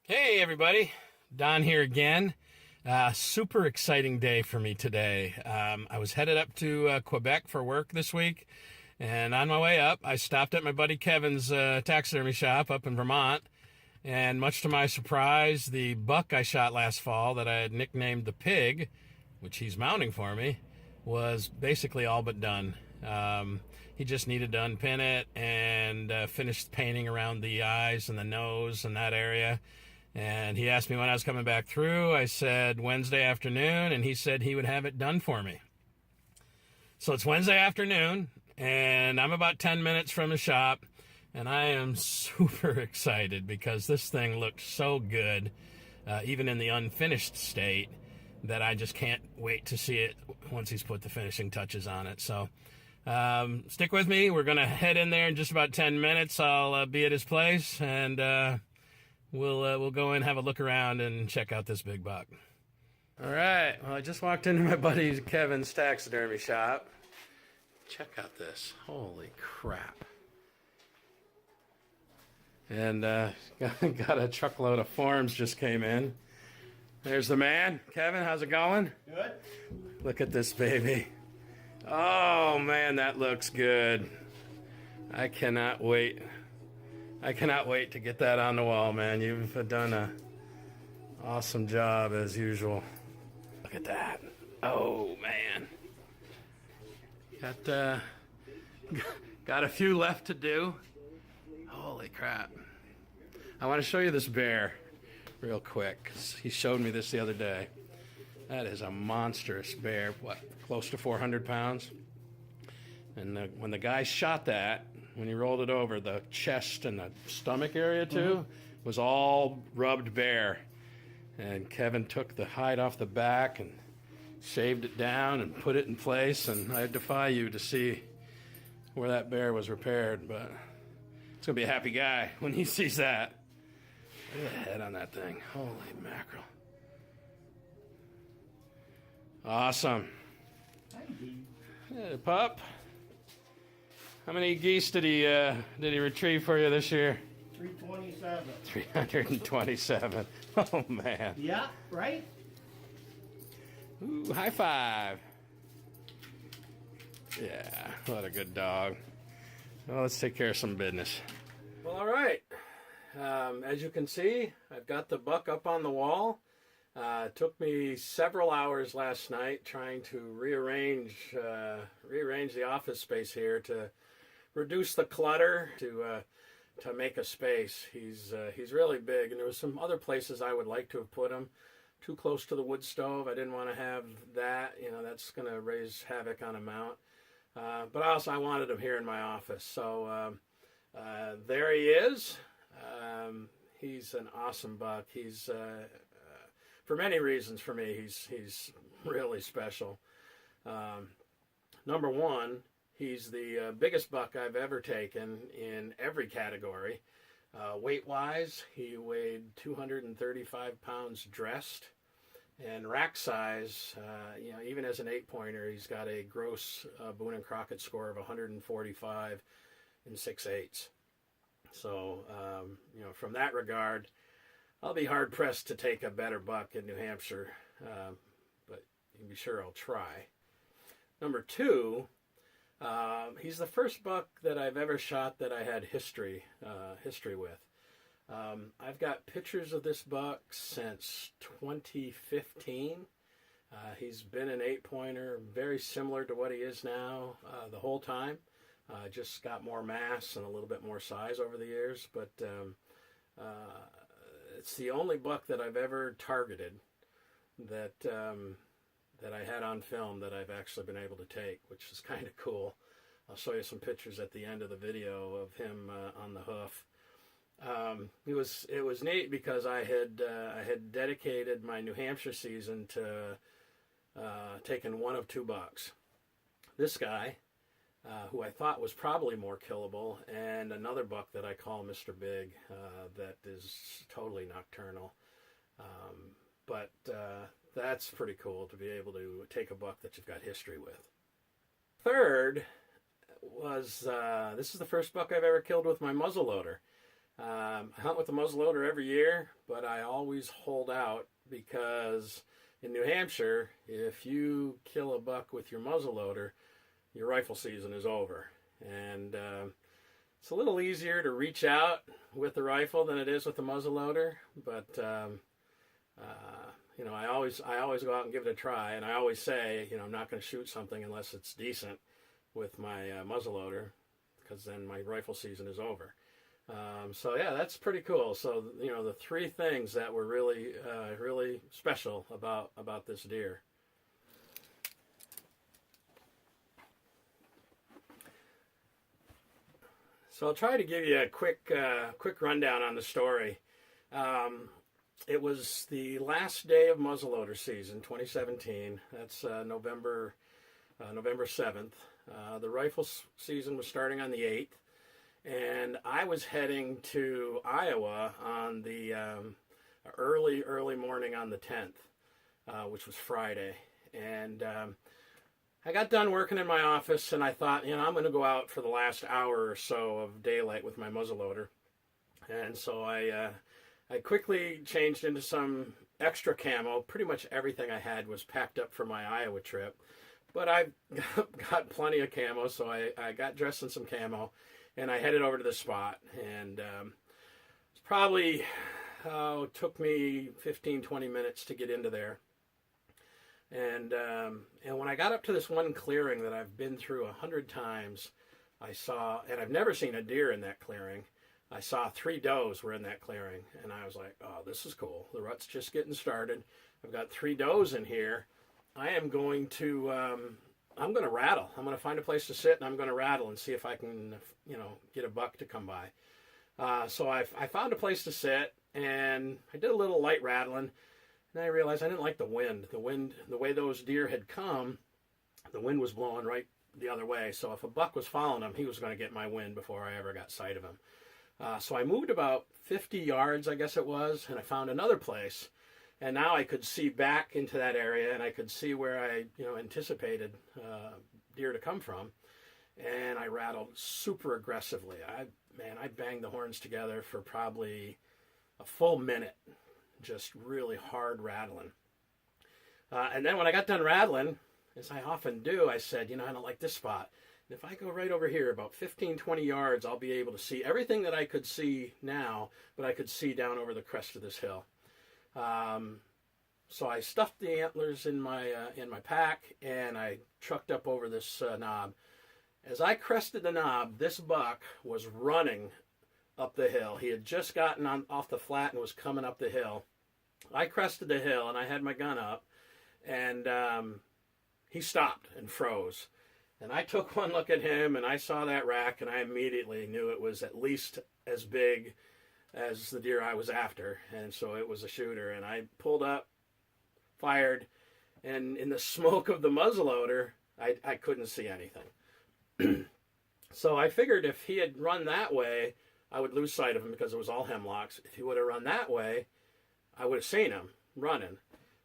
Hey everybody, Don here again. Super exciting day for me today. I was headed up to Quebec for work this week, and on my way up, I stopped at my buddy Kevin's taxidermy shop up in Vermont. And much to my surprise, the buck I shot last fall that I had nicknamed the Pig, which he's mounting for me, was basically all but done. He just needed to unpin it and finish painting around the eyes and the nose and that area. And he asked me when I was coming back through. I said Wednesday afternoon, and he said he would have it done for me. So it's Wednesday afternoon, and I'm about 10 minutes from the shop, and I am super excited because this thing looked so good, even in the unfinished state, that I just can't wait to see it once he's put the finishing touches on it. So stick with me. We're going to head in there in just about 10 minutes. I'll be at his place, and we'll go in, have a look around, and check out this big buck. All right. Well, I just walked into my buddy Kevin's taxidermy shop. Check out this. Holy crap. And got a truckload of forms just came in. There's the man. Kevin, how's it going? Good. Look at this baby. Oh, man, that looks good. I cannot wait. I cannot wait to get that on the wall, man. You've done an awesome job as usual. Look at that. Oh, man. Got a few left to do. Holy crap. I want to show you this bear real quick, 'cause he showed me this the other day. That is a monstrous bear, what, close to 400 pounds? And when the guy shot that, when he rolled it over, the chest and the stomach area too was all rubbed bare. And Kevin took the hide off the back and shaved it down and put it in place. And I defy you to see where that bear was repaired, but it's gonna be a happy guy when he sees that. Look at the head on that thing. Holy mackerel. Awesome. Hey, pup. How many geese did he retrieve for you this year? 327. 327. Oh, man. Yeah, right? Ooh, high five. Yeah, what a good dog. Well, let's take care of some business. Well, all right. As you can see, I've got the buck up on the wall. It took me several hours last night trying to rearrange the office space here to reduce the clutter, to make a space. He's really big, and there was some other places I would like to have put him. Too close to the wood stove. I didn't want to have that. You know, that's going to raise havoc on a mount. But also I wanted him here in my office. So there he is. He's an awesome buck. He's for many reasons for me, he's really special. Number one, he's the biggest buck I've ever taken in every category. Weight-wise, he weighed 235 pounds dressed. And rack size, even as an 8-pointer, he's got a gross Boone and Crockett score of 145 and 6/8. So, from that regard, I'll be hard-pressed to take a better buck in New Hampshire, but you can be sure I'll try. Number two, he's the first buck that I've ever shot that I had history with. I've got pictures of this buck since 2015. He's been an 8-pointer, very similar to what he is now the whole time. Just got more mass and a little bit more size over the years, but it's the only buck that I've ever targeted that I had on film that I've actually been able to take, which is kind of cool. I'll show you some pictures at the end of the video of him on the hoof. It was neat because I had dedicated my New Hampshire season to taking one of two bucks. This guy, who I thought was probably more killable, and another buck that I call Mr. Big, that is totally nocturnal. But that's pretty cool to be able to take a buck that you've got history with. Third was, this is the first buck I've ever killed with my muzzle loader. I hunt with the muzzleloader every year, but I always hold out because in New Hampshire, if you kill a buck with your muzzleloader, your rifle season is over. And it's a little easier to reach out with the rifle than it is with the muzzleloader, but I always go out and give it a try, and I always say, I'm not going to shoot something unless it's decent with my muzzleloader, because then my rifle season is over. So yeah, that's pretty cool. So the three things that were really really special about this deer. So I'll try to give you a quick rundown on the story. It was the last day of muzzleloader season, 2017. That's November 7th. The rifle season was starting on the 8th, and I was heading to Iowa on the early morning on the 10th, which was Friday. And I got done working in my office, and I thought, I'm going to go out for the last hour or so of daylight with my muzzleloader. And so I quickly changed into some extra camo. Pretty much everything I had was packed up for my Iowa trip. But I got plenty of camo, so I got dressed in some camo, and I headed over to the spot. And it's probably took me 15-20 minutes to get into there. And when I got up to this one clearing that I've been through 100 times, I saw, and I've never seen a deer in that clearing. I saw 3 does were in that clearing, and I was like, oh, this is cool. The rut's just getting started. I've got 3 does in here. I am going to, I'm going to rattle. I'm going to find a place to sit, and I'm going to rattle and see if I can, get a buck to come by. So I found a place to sit, and I did a little light rattling, and I realized I didn't like the wind. The way those deer had come, the wind was blowing right the other way. So if a buck was following him, he was going to get my wind before I ever got sight of him. So I moved about 50 yards, I guess it was, and I found another place. And now I could see back into that area, and I could see where I, anticipated deer to come from. And I rattled super aggressively. I banged the horns together for probably a full minute, just really hard rattling. And then when I got done rattling, as I often do, I said, I don't like this spot. And if I go right over here, about 15-20 yards, I'll be able to see everything that I could see now, but I could see down over the crest of this hill. So I stuffed the antlers in my pack, and I trucked up over this knob. As I crested the knob, this buck was running up the hill. He had just gotten off the flat and was coming up the hill. I crested the hill, and I had my gun up, and he stopped and froze. And I took one look at him, and I saw that rack, and I immediately knew it was at least as big as the deer I was after, and so it was a shooter. And I pulled up, fired, and in the smoke of the muzzleloader, I couldn't see anything. So I figured if he had run that way, I would lose sight of him because it was all hemlocks. If he would have run that way, I would have seen him running.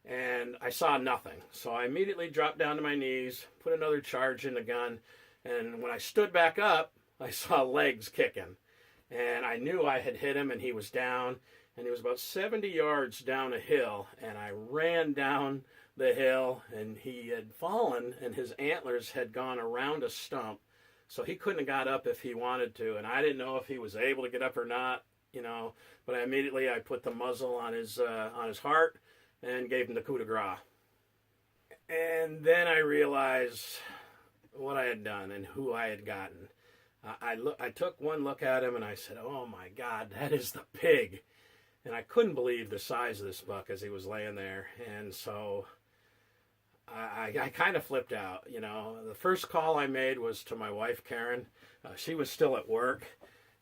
And I saw nothing. So I immediately dropped down to my knees, put another charge in the gun, and when I stood back up, I saw legs kicking. And I knew I had hit him, and he was down, and he was about 70 yards down a hill, and I ran down the hill, and he had fallen, and his antlers had gone around a stump, so he couldn't have got up if he wanted to, and I didn't know if he was able to get up or not, but I put the muzzle on his heart, and gave him the coup de grace. And then I realized what I had done and who I had gotten. I took one look at him and I said, oh my God, that is the pig. And I couldn't believe the size of this buck as he was laying there. And so I kind of flipped out. The first call I made was to my wife, Karen. She was still at work.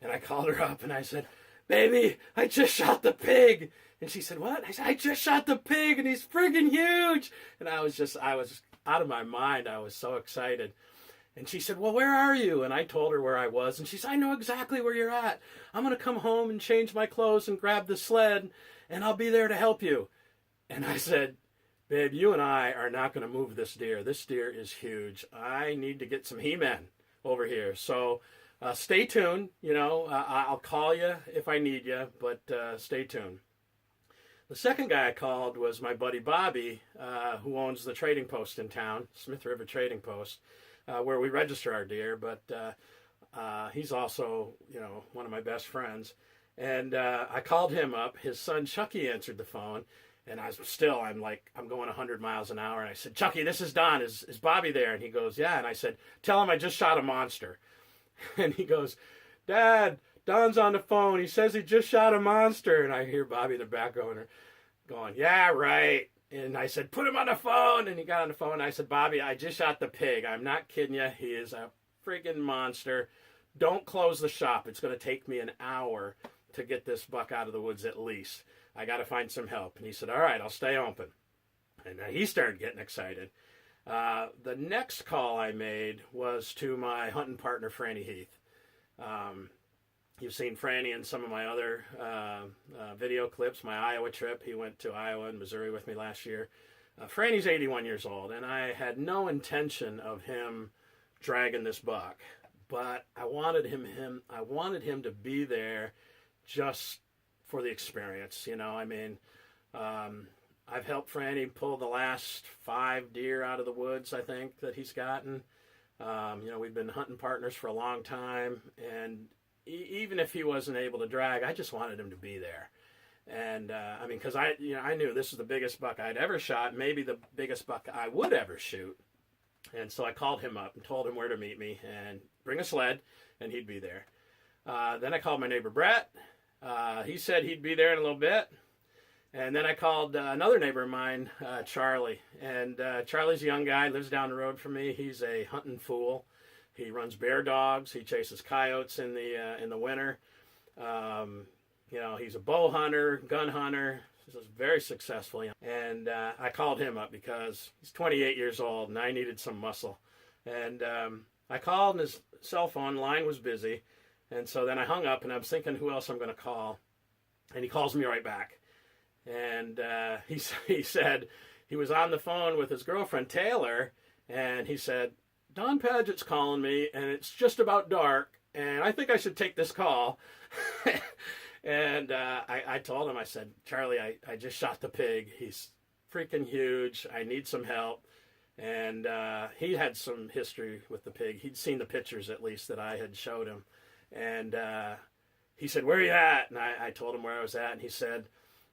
And I called her up and I said, baby, I just shot the pig. And she said, what? I said, I just shot the pig, and he's friggin' huge. And I was out of my mind. I was so excited. And she said, well, where are you? And I told her where I was. And she said, I know exactly where you're at. I'm going to come home and change my clothes and grab the sled, and I'll be there to help you. And I said, babe, you and I are not going to move this deer. This deer is huge. I need to get some he-men over here. So stay tuned. I'll call you if I need you, but stay tuned. The second guy I called was my buddy Bobby, who owns the trading post in town, Smith River Trading Post, where we register our deer. But he's also, one of my best friends. And I called him up. His son Chucky answered the phone, and I'm going 100 miles an hour. And I said, Chucky, this is Don. Is Bobby there? And he goes, yeah. And I said, tell him I just shot a monster. And he goes, Dad, Don's on the phone. He says he just shot a monster. And I hear Bobby in the background going, yeah, right. And I said, put him on the phone. And he got on the phone. And I said, Bobby, I just shot the pig. I'm not kidding you. He is a freaking monster. Don't close the shop. It's going to take me an hour to get this buck out of the woods at least. I got to find some help. And he said, all right, I'll stay open. And he started getting excited. The next call I made was to my hunting partner, Franny Heath. You've seen Franny in some of my other video clips, my Iowa trip. He went to Iowa and Missouri with me last year. Franny's 81 years old, and I had no intention of him dragging this buck, but I wanted him to be there just for the experience. I've helped Franny pull the last 5 deer out of the woods, I think, that he's gotten. We've been hunting partners for a long time, and even if he wasn't able to drag, I just wanted him to be there. And because I knew this was the biggest buck I'd ever shot, maybe the biggest buck I would ever shoot. And so I called him up and told him where to meet me and bring a sled, and he'd be there. Then I called my neighbor Brett. He said he'd be there in a little bit. And then I called another neighbor of mine, Charlie. And Charlie's a young guy, lives down the road from me. He's a hunting fool. He runs bear dogs. He chases coyotes in the winter. He's a bow hunter, gun hunter. He's very successful. And I called him up because he's 28 years old, and I needed some muscle. And I called, and his cell phone line was busy. And so then I hung up, and I was thinking who else I'm going to call. And he calls me right back. And he said he was on the phone with his girlfriend, Taylor, and he said, Don Padgett's calling me, and it's just about dark, and I think I should take this call. And I told him, I said, Charlie, I just shot the pig. He's freaking huge. I need some help. And he had some history with the pig. He'd seen the pictures, at least, that I had showed him. And he said, where are you at? And I told him where I was at, and he said,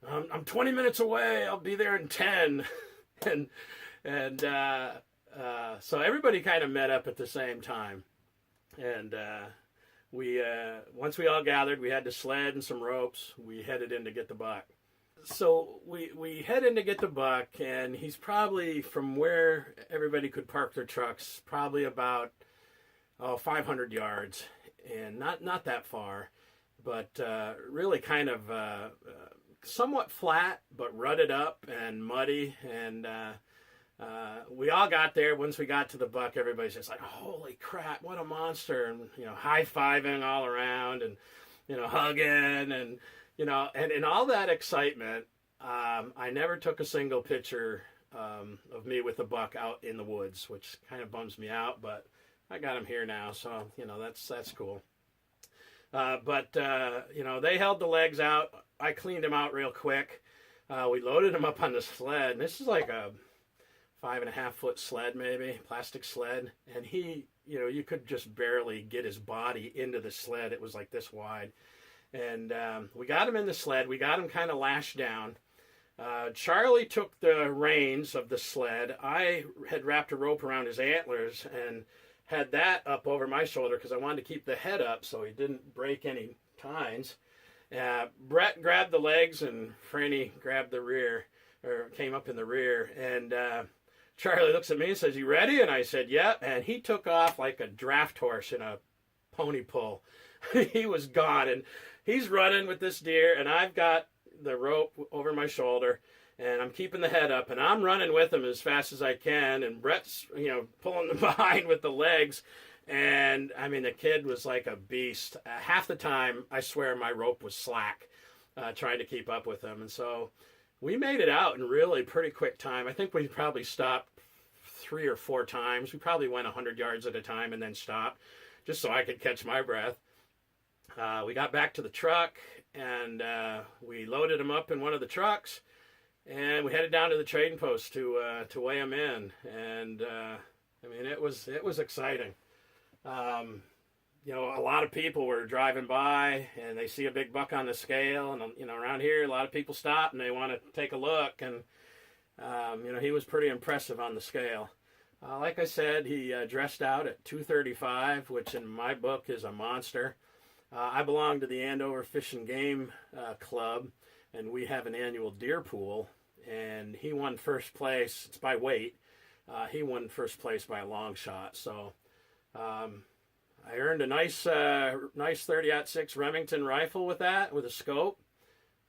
I'm 20 minutes away. I'll be there in 10. and so everybody kind of met up at the same time. And once we all gathered, we had the sled and some ropes. We headed in to get the buck. So we head in to get the buck, and he's probably, from where everybody could park their trucks, probably about 500 yards, and not that far, but really kind of somewhat flat, but rutted up and muddy. And we all got there. Once we got to the buck, everybody's just like, holy crap, what a monster. And, high-fiving all around and, hugging and, and in all that excitement, I never took a single picture of me with the buck out in the woods, which kind of bums me out, but I got him here now, so, that's cool. But they held the legs out. I cleaned him out real quick. We loaded him up on the sled. And this is like a 5.5-foot sled, maybe, plastic sled. And he, you could just barely get his body into the sled. It was like this wide. And we got him in the sled. We got him kind of lashed down. Charlie took the reins of the sled. I had wrapped a rope around his antlers and had that up over my shoulder because I wanted to keep the head up so he didn't break any tines. Brett grabbed the legs and Franny grabbed the rear, or came up in the rear. And Charlie looks at me and says, you ready? And I said, yep. And he took off like a draft horse in a pony pull. He was gone. And he's running with this deer, and I've got the rope over my shoulder, and I'm keeping the head up, and I'm running with him as fast as I can. And Brett's, pulling them behind with the legs. And the kid was like a beast. Half the time, I swear my rope was slack, trying to keep up with him. And so we made it out in really pretty quick time. I think we probably stopped 3 or 4 times. We probably went 100 yards at a time and then stopped. just so I could catch my breath. We got back to the truck, and we loaded him up in one of the trucks, and we headed down to the trading post to weigh him in. And I mean, it was exciting. You know, a lot of people were driving by and they see a big buck on the scale, and you know, around here a lot of people stop and they want to take a look, and you know, he was pretty impressive on the scale. Like I said, he dressed out at 235, which in my book is a monster. I belong to the Andover Fish and Game Club, and we have an annual deer pool, and he won first place. It's by weight. He won first place by a long shot. So I earned a nice 30-06 Remington rifle with that, with a scope.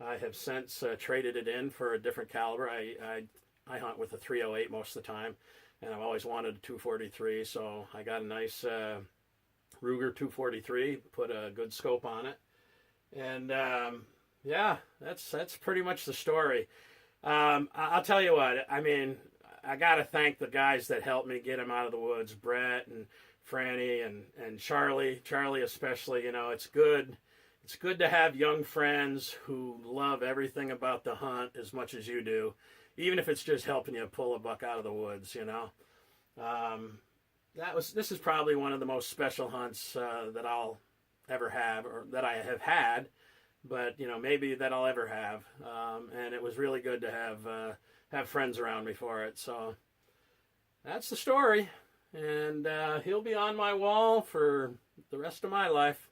I have since traded it in for a different caliber. I hunt with a 308 most of the time, and I've always wanted a 243, so I got a nice Ruger 243, put a good scope on it, and yeah, that's pretty much the story. I'll tell you what, I mean, I got to thank the guys that helped me get him out of the woods, Brett and Franny and Charlie especially. You know, it's good to have young friends who love everything about the hunt as much as you do, even if it's just helping you pull a buck out of the woods, you know. This is probably one of the most special hunts that I'll ever have, or that I have had, but you know, maybe that I'll ever have. And it was really good to have friends around me for it. So that's the story, and he'll be on my wall for the rest of my life.